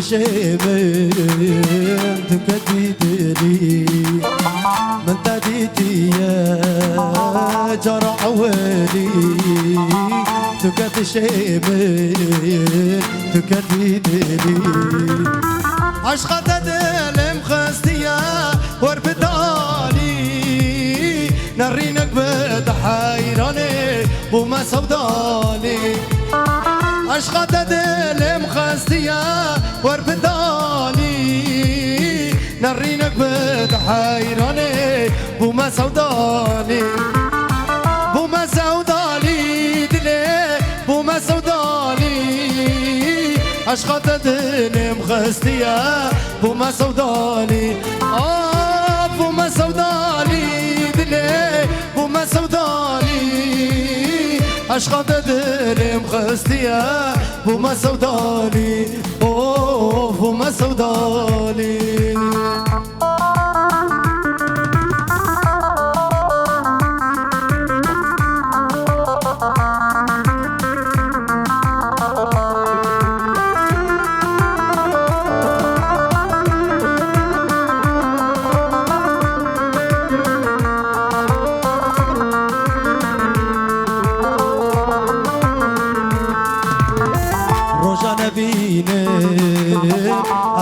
تشيمن تكديدني من تديتي يا جرى عوالي تكدشيمن تكديدني عشقة تدلم خستيا وربدالي نرينك بتحيراني وما سوداني عشقة تدلم خستيا وربدالي نرينك بتحيراني وما سوداني وما سوداني دلي وما سوداني عشقة تدلم خستيا وما سوداني وما سوداني دلي وما سوداني عشقة تدلم خستيا وما سوداني وما سوداني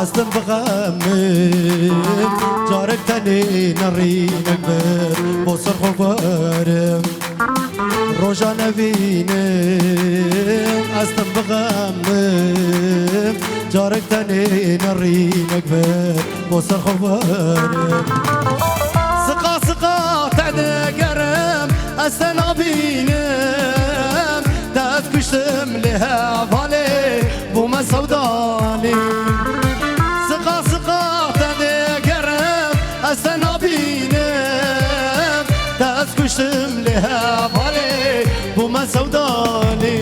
أستن بغمم جارك تاني نرينك بر بصر خبارم روجا نبينم أستن بغمم جارك تاني نرينك بر بصر خبارم سقا سقا تعدى قرم أستن أبينم تات كشتم لها بالي بوما سوداني سقا سقا تدي قرب السنابينم تات كشتم لها بالي بوما سوداني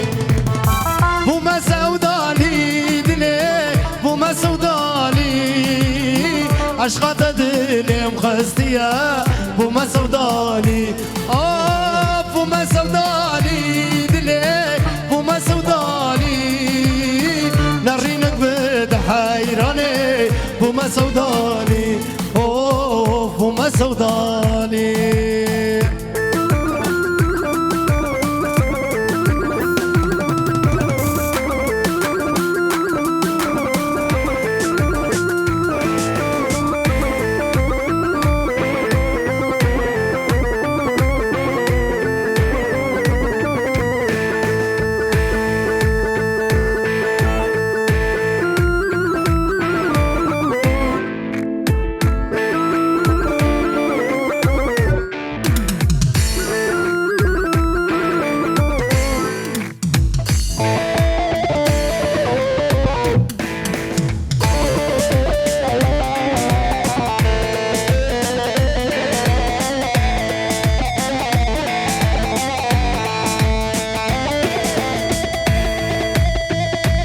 بوما سوداني دلي بوما سوداني عشقة تدلي مخستيا بوما سوداني بوما سوداني دلي بوما سوداني نرينك بتحيراني بوما سوداني بوما سوداني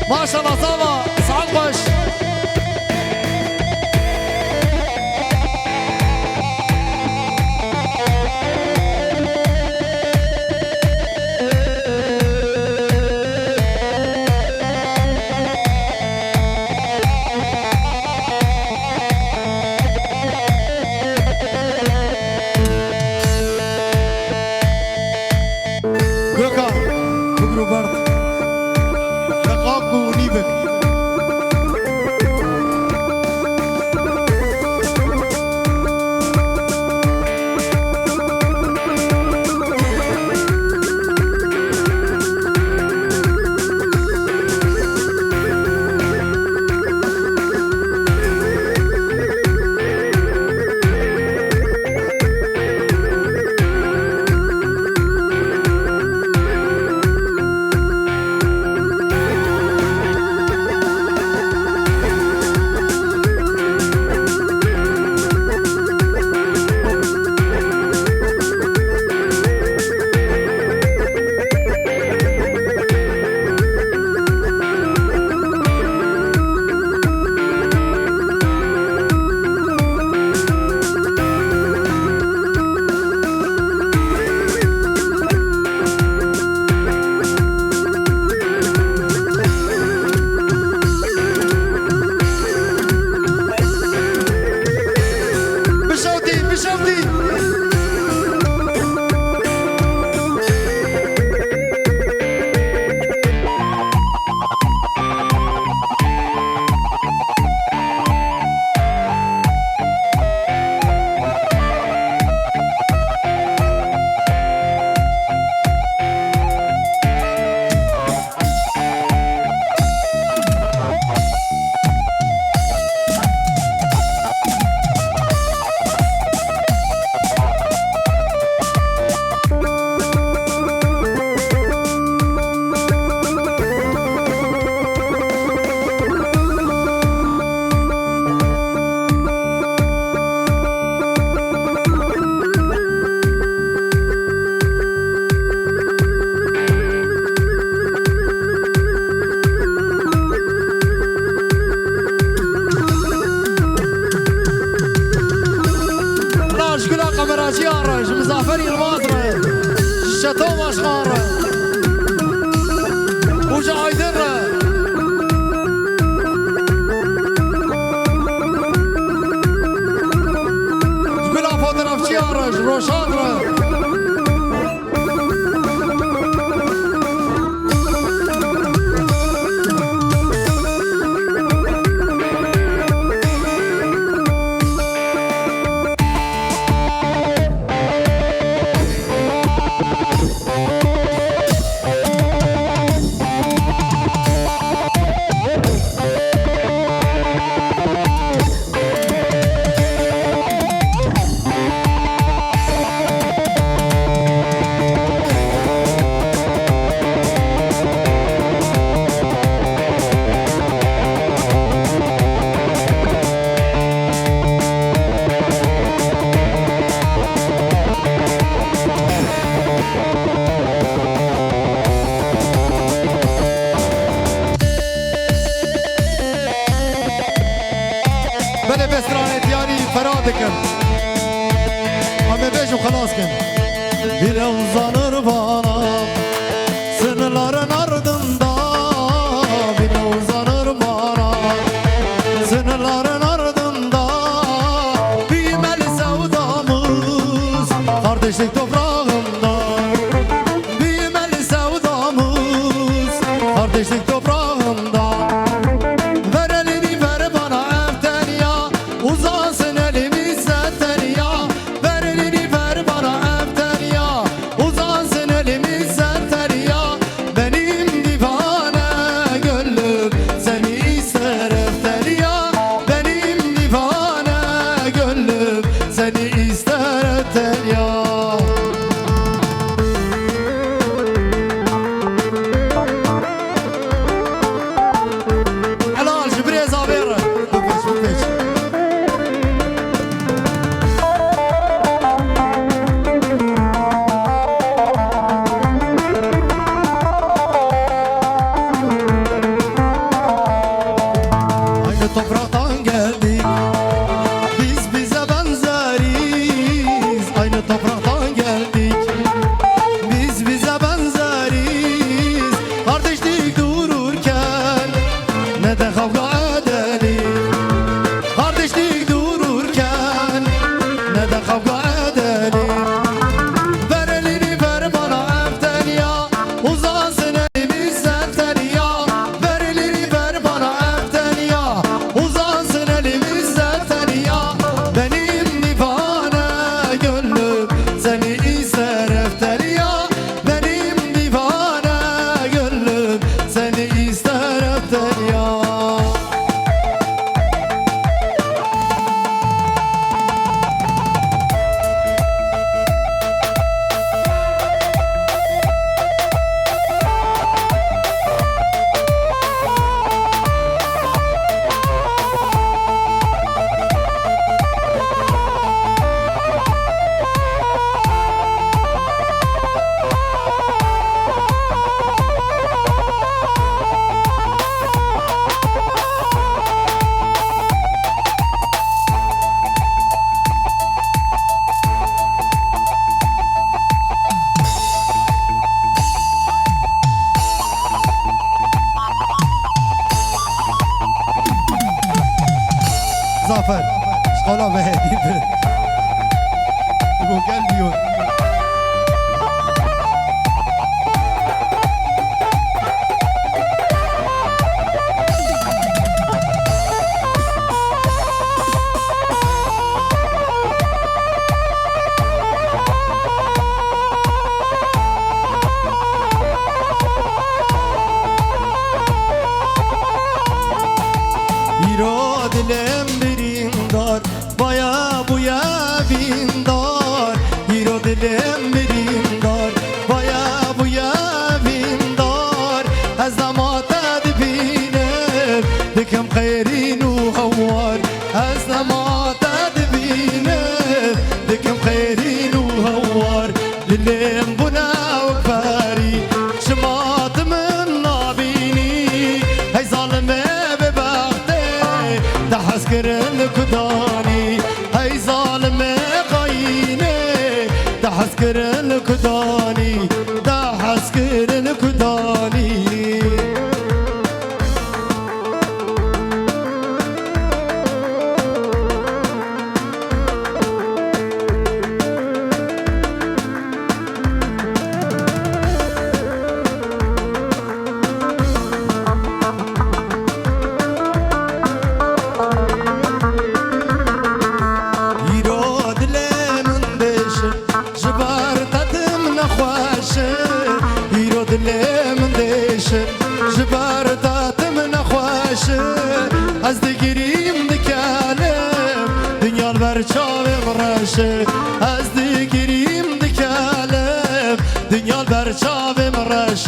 ما شاء الله صابا اسعد خوش جوكا بكرو برد لقاكو نيبك شتو مشخار وجا عيدر جبلا فوتنا في شيارج روشان بله بسترانت یاری فراد کن همه بیش و خلاص کن bile uzanır bana sınırların ardında bile uzanır bana sınırların ardında büyümeli sevdamız kardeşlik toprağında büyümeli sevdamız kardeşlik toprağında. Uzansın elimiz zaten ya. Ver elini ver bana evden ya. Uzansın elimiz zaten ya. Benim divane gönlüm seni ister evden ya. Benim divane gönlüm seni ister evden ya. Helal Cibrez abi. Topraktan geldik, biz bize benzeriz. Aynı topraktan geldik, biz bize benzeriz. Kardeşlik dururken ne de kavga edelim. Kardeşlik dururken ne de kavga edelim. Ver elini ver bana evden ya. Uzansın elimiz zaten ya. Ver elini ver bana evden ya. Uzansın elimiz zaten ya. Benim divane gönlüm seni ister evden ya. Benim divane gönlüm seni ister evden ya. Zafer, şkola ve hediye. Bu gel diyor. İro dilim birindar, baya buya bindar. İro dilim birindar, baya buya bindar. Az zamata dibinem, dikim khairin u hawar. Az zamata dibinem, dikim khairin u hawar. Dilim buna ukfari, şmatımın nabini. Hey zalime تحسكرن كداني هاي ظالم قايني تحسكرن كداني تحسكر الكداني جبارتات من خوش از دیگریم دکالم دنیا برچاو مرش از دیگریم دکالم دنیا برچاو مرش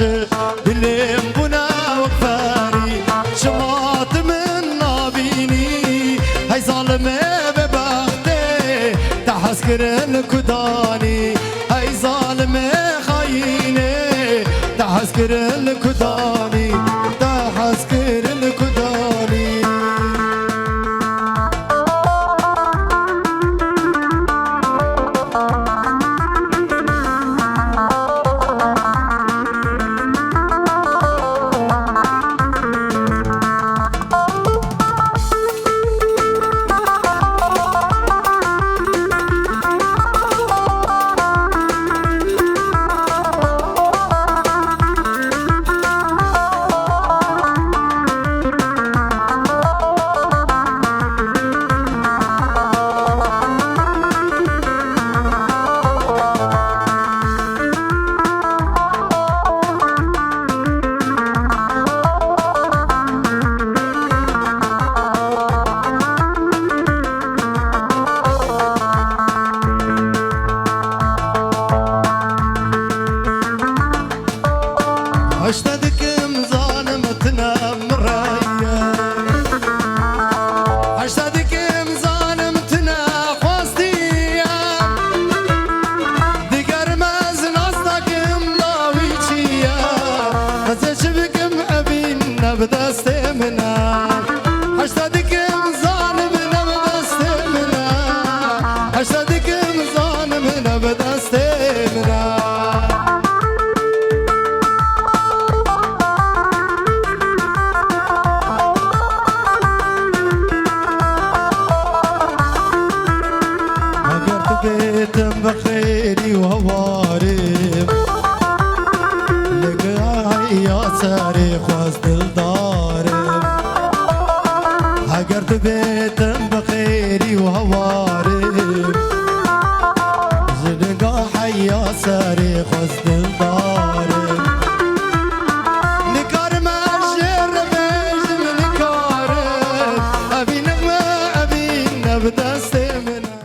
دلم بنا وقفاری شمات من نابینی های ظالمه به بخته تحسکرن کدانی های ظالمه خاینه تحسكر الكداني تحسكر الكداني اشتدكم ظالمتنا مرايا اشتدكم ظالمتنا خواستيا دقر مازن اصدقكم لاويتشيا فزجبكم ابينا بدستمنا اشتدكم ظالمنا بدستمنا اشتدكم ظالمنا بدستمنا بيتم بخيري وهوارم لقاي يا ساري خواز دلدارم هاجرت بيتم بخيري وهوارم زنقا حيا ساري خواز دلدارم